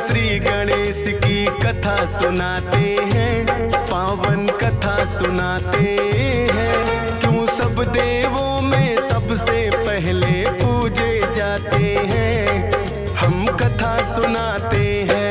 श्री गणेश की कथा सुनाते हैं, पावन कथा सुनाते हैं। क्यों सब देवों में सबसे पहले पूजे जाते हैं, हम कथा सुनाते हैं।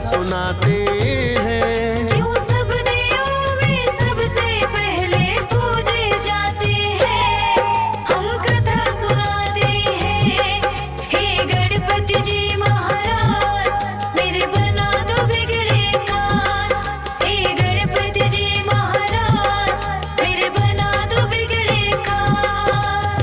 सुनाते हैं। क्यों सब देवों में सबसे पहले पूजे जाते हैं, हम कथा सुनाते हैं। हे गणपति जी महाराज मेरे बना दो बिगड़े काज। हे गणपति जी महाराज मेरे बना दो बिगड़े काज।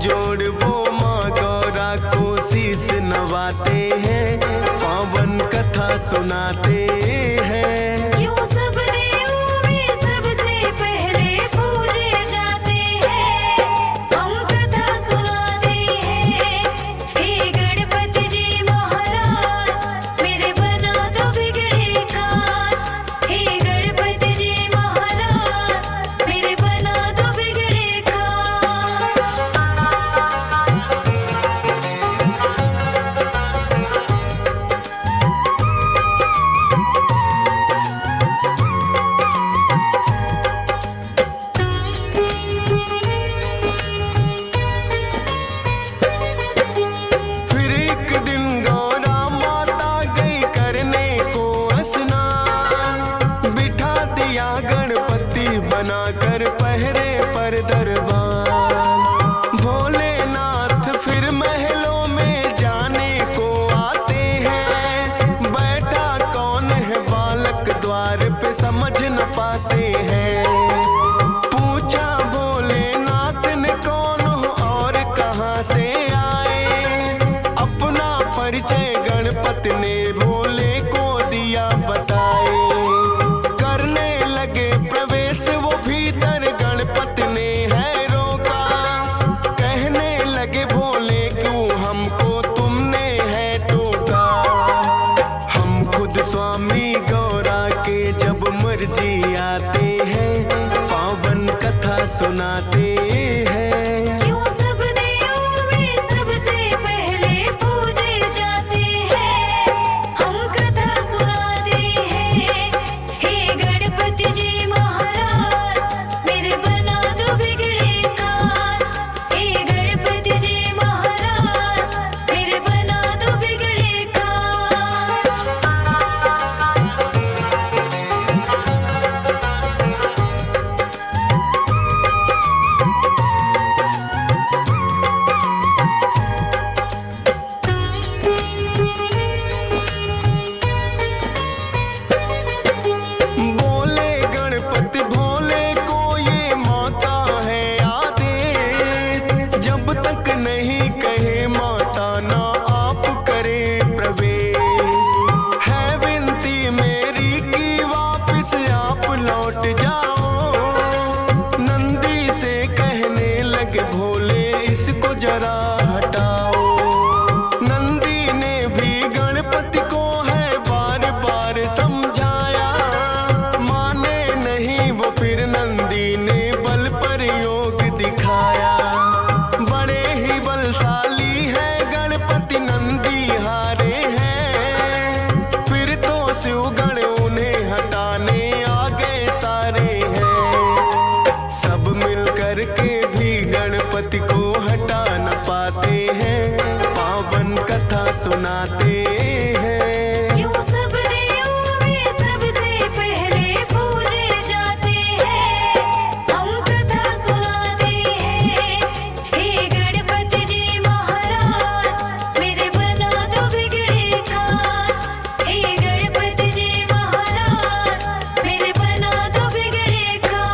जोड़ वो माँ गौरा को शीस नवाते हैं, पावन कथा सुनाते हैं। क्यों सब देवों में सबसे पहले पूजे जाते हैं, हम कथा सुनाते हैं। हे गणपति जी महाराज मेरे बना दो बिगड़े काज। हे गणपति जी महाराज मेरे बना दो बिगड़े काज। बनाकर पहरे पर दरबार, भोलेनाथ फिर महलों में जाने को आते हैं। बैठा कौन है बालक द्वार पे समझ न पाते हैं। पूछा भोलेनाथ ने कौन हो और कहाँ से आए, अपना परिचय गणपति ने भोले को दिया बताए। करने लगे प्रवेश भीतर गणपति ने है रोका, कहने लगे भोले क्यों हमको तुमने है टोका। हम खुद स्वामी गौरा के जब मर्जी आते हैं, पावन कथा सुनाते हैं। क्यों सब देवों में सबसे पहले बलशाली है गणपति नंदी हारे हैं, फिर तो शिवगण उन्हें हटाने आ गए सारे हैं। सब मिल कर के भी गणपति को हटा न पाते हैं, पावन कथा सुनाते हैं। यूं सब देवों में सबसे पहले पूजे जाते हैं, हम कथा सुनाते हैं। हे गणपति जी महाराज मेरे बना दो बिगड़े काज, हे गणपति जी महाराज मेरे बना दो बिगड़े काज।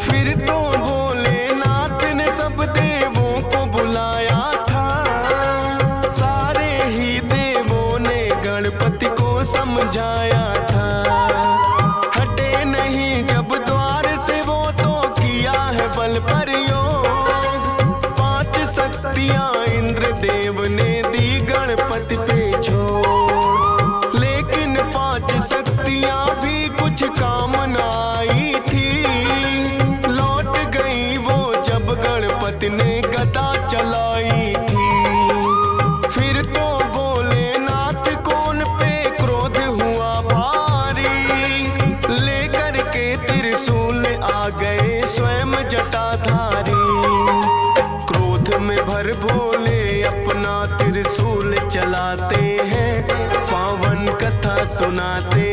फिर तो भोलेनाथ ने सब देवों को बुलाया था, सारे ही देवों ने गणपति को समझाया था। हटे नहीं जब द्वार से वो तो किया है बल प्रयोग, 5 शक्तियां इंद्रदेव ने दी गणपति पे छोड़। लेकिन 5 शक्तियां भी कुछ काम न आई थी, लौट गई वो जब गणपति ने गदा चलाई थी। फिर तो भोलेनाथ को उन पे क्रोध हुआ भारी, लेकर के त्रिशूल आ गए स्वयं जटाधारी। क्रोध में भर भोले अपना त्रिशूल चलाते हैं, पावन कथा सुनाते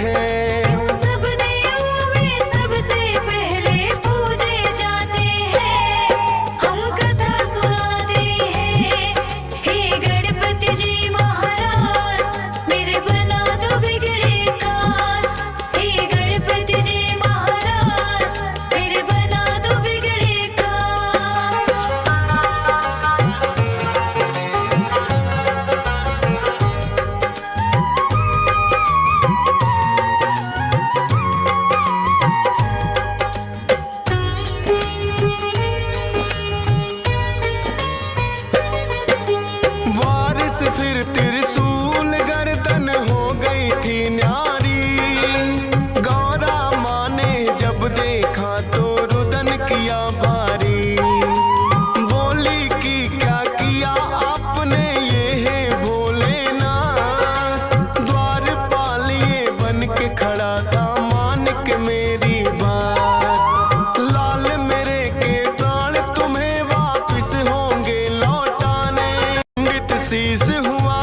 हैं। यूं सब देवों में सबसे पहले पूजे जाते हैं, हम कथा सुनाते हैं। हे गणपति जी महाराज मेरे बना दो बिगड़े काज, हे गणपति जी महाराज मेरे बना दो बिगड़े काज। वारिस फिर त्रिशूल गर्दन हो गई थी न्यारी, गौरा माँ ने जब देखा तो रुदन किया भारी। बोली कि क्या किया आपने ये है भोलेनाथ, द्वारपाल ये बन के खड़ा था मान के मेरी बात। लाल मेरे के प्राण तुम्हें वापिस होंगे लौटाने, इंगित शीश हुआ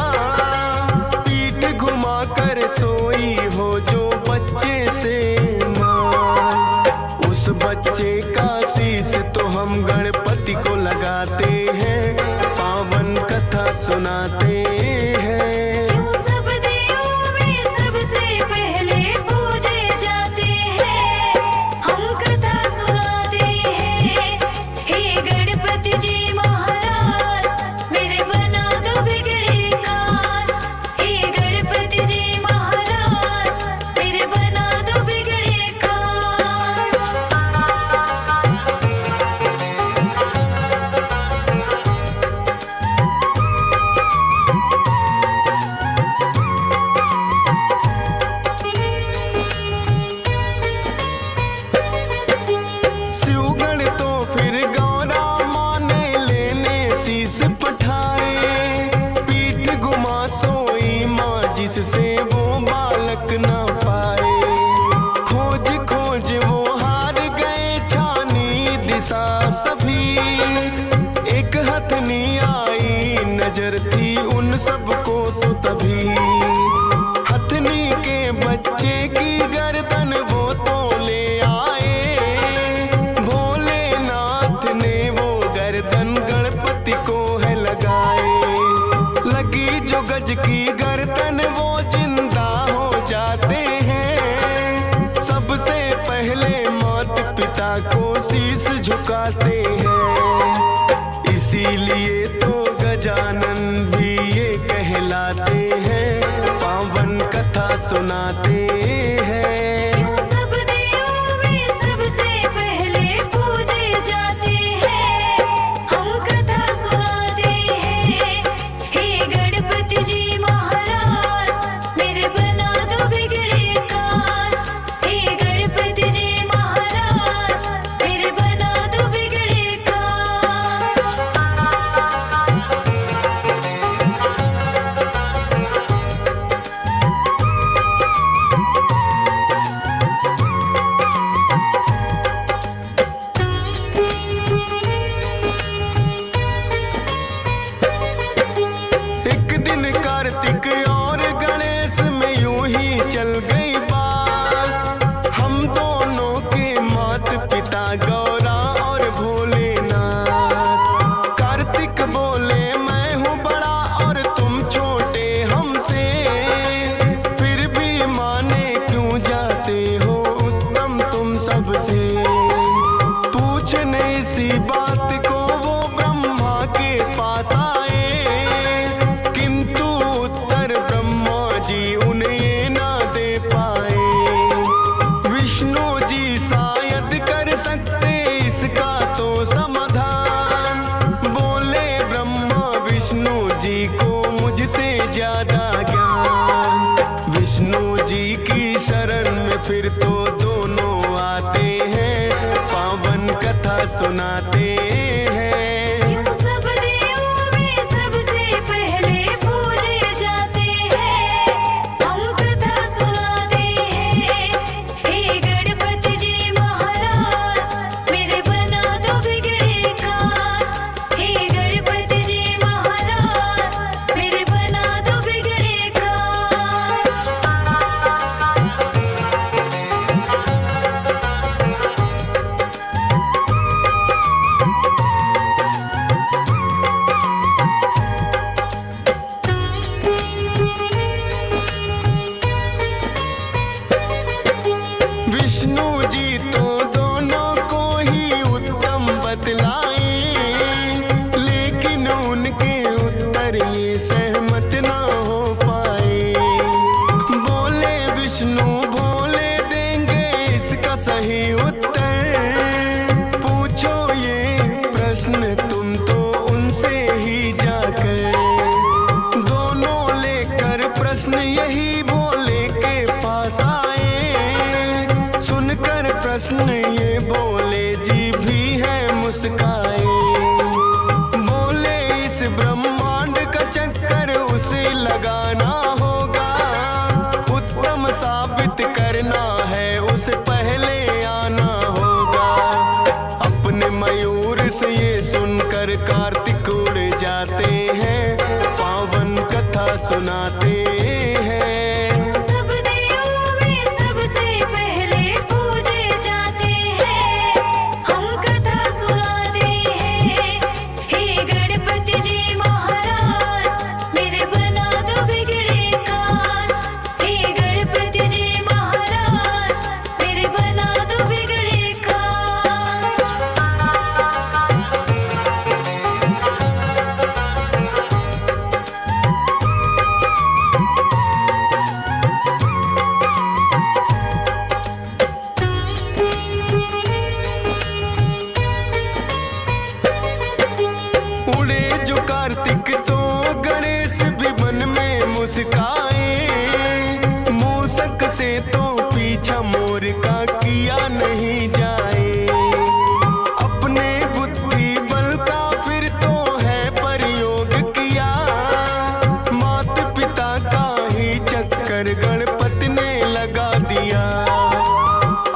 पीठ घुमा कर सोई हो जो बच्चे से मां। उस बच्चे का शीश तो हम गणपति को लगाते हैं, पावन कथा सुनाते हैं। यूं सब देवों में सबसे पहले पूजे जाते हैं, हम कथा सुनाते हैं। हे गणपति जी महाराज मेरे बना दो बिगड़े काज, हे गणपति जी महाराज मेरे बना दो बिगड़े काज। शिवगण तो फिर गौरा माँ ने लेने शीश पठाए, पीठ घुमा सोई माँ जिससे वो बालक न पाए। खोज खोज वो हार गए छानी दिशा सभी, एक हथनी आई नजर थी उन सबको तो तभी। हथनी के बच्चे की गर्दन वो तो ले आए, भोलेनाथ ने वो गर्दन गणपति को है लगाए। लगी जो गज की गर्दन वो जिंदा हो जाते हैं, सबसे पहले माता पिता को शीश झुकाते हैं। इसीलिए तो गजानन भी ये कहलाते हैं, पावन कथा सुनाते हैं। यूं सब देवों में सबसे पहले पूजे इसी बात को वो ब्रह्मा के पास आए, किंतु उत्तर ब्रह्मा जी उन्हें ये ना दे पाए। विष्णु जी शायद कर सकते इसका तो समाधान, बोले ब्रह्मा विष्णु जी को मुझसे ज्यादा ज्ञान। विष्णु जी की शरण में फिर तो दोनों आते हैं, पावन कथा सुनाते हैं। यूं सब देवों में सबसे पहले पूजे जाते हैं, हम कथा सुनाते हैं। हे गणपति जी महाराज मेरे बना दो बिगड़े काज। हे गणपति जी महाराज मेरे बना दो बिगड़े काज। विष्णु जी तो दोनों को ही उत्तम बतलाए, लेकिन उनके उत्तर ये सहमत ना हो पाए। बोले विष्णु भोले देंगे इसका सही उत्तर, पूछो ये प्रश्न तुम तो उनसे ही जाकर। दोनों लेकर प्रश्न यही भोले के पास आए, सुनकर प्रश्न ये बोले जी भी है मुस्काए। बोले इस ब्रह्मांड का चक्कर उसे लगाना होगा, उत्तम साबित करना है उसे पहले आना होगा। अपने मयूर से ये सुनकर कार्तिक उड़ जाते हैं, पावन कथा सुनाते हैं। सब देवों में सबसे पहले पूजे जाते हैं, हम कथा सुनाते हैं। हे गणपति जी महाराज मेरे बना दो बिगड़े काज। हे गणपति जी महाराज मेरे बना दो बिगड़े काज। उड़े जो कार्तिक तो गणेश भी मन में मुस्काए, मूसक से तो पीछा मोर का किया नहीं जाए। अपने बुद्धि बल का फिर तो है प्रयोग किया, माता पिता का ही चक्कर गणपति ने लगा दिया।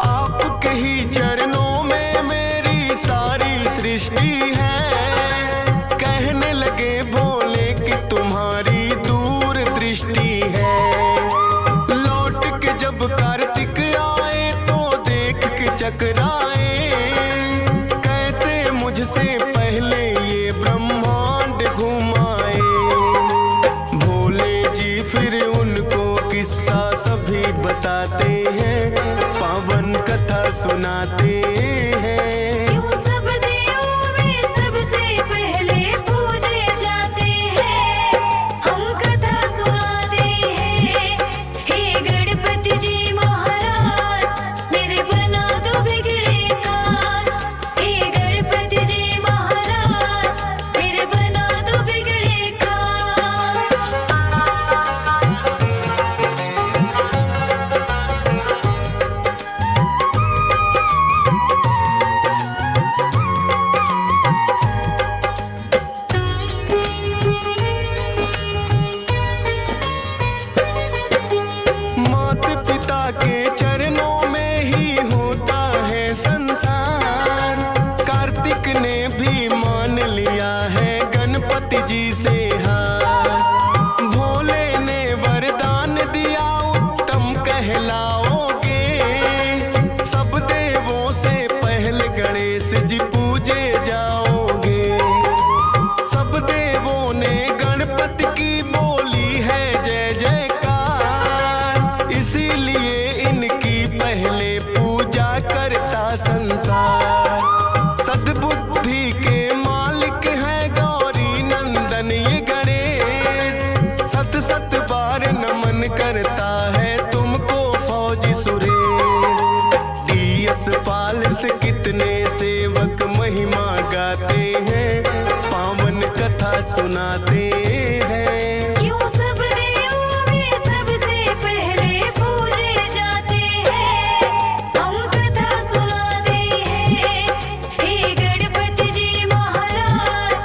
आपके ही चरणों में मेरी सारी सृष्टि है, कहने लगे भोले कि तुम्हारी दूर दृष्टि है। लौट के जब कार्तिक आए तो देख के चकराए, कैसे मुझसे पहले ये ब्रह्मांड घुमाए। भोले जी फिर उनको किस्सा सभी बताते हैं, पावन कथा सुनाते हैं। यूं सब देवों में सबसे पहले पूजे जाते हैं, हम कथा सुनाते हैं। हे गणपति जी महाराज मेरे बना दो बिगड़े काज। हे गणपति जी महाराज मेरे बना दो बिगड़े काज। माता पिता के चरणों में ही होता है संसार, कार्तिक ने भी मान लिया है गणपति जी से हार।